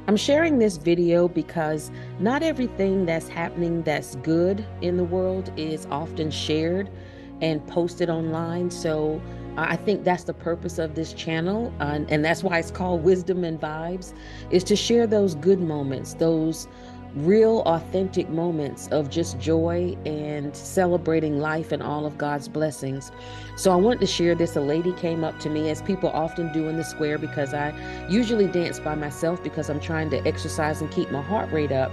I'm sharing this video because not everything that's happening that's good in the world is often shared and posted online. So I think that's the purpose of this channel. And that's why it's called Wisdom and Vibes, is to share those good moments, those real authentic moments of just joy and celebrating life and all of God's blessings. So I wanted to share this. A lady came up to me, as people often do in the square, because I usually dance by myself because I'm trying to exercise and keep my heart rate up.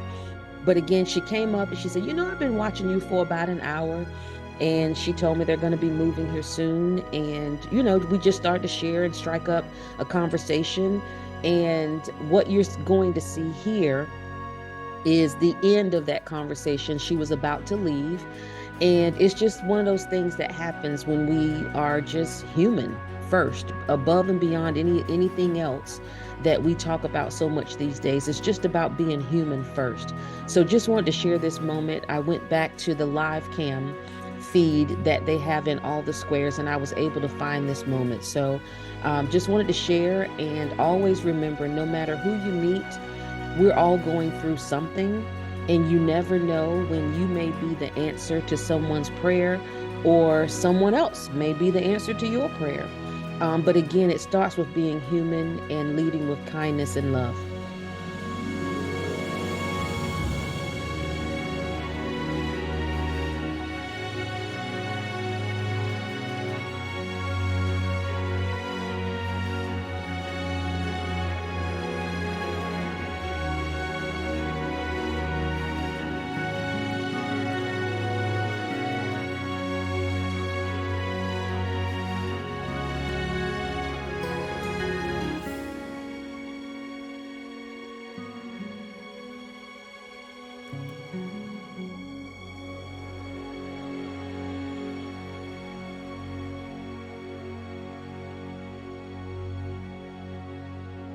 But again, she came up and she said, I've been watching you for about an hour. And she told me they're going to be moving here soon. And, we just started to share and strike up a conversation. And what you're going to see here is the end of that conversation. She was about to leave. And it's just one of those things that happens when we are just human first, above and beyond anything else that we talk about so much these days. It's just about being human first. So just wanted to share this moment. I went back to the live cam feed that they have in all the squares, and I was able to find this moment. So just wanted to share, and always remember, no matter who you meet, we're all going through something, and you never know when you may be the answer to someone's prayer, or someone else may be the answer to your prayer. But again, it starts with being human and leading with kindness and love.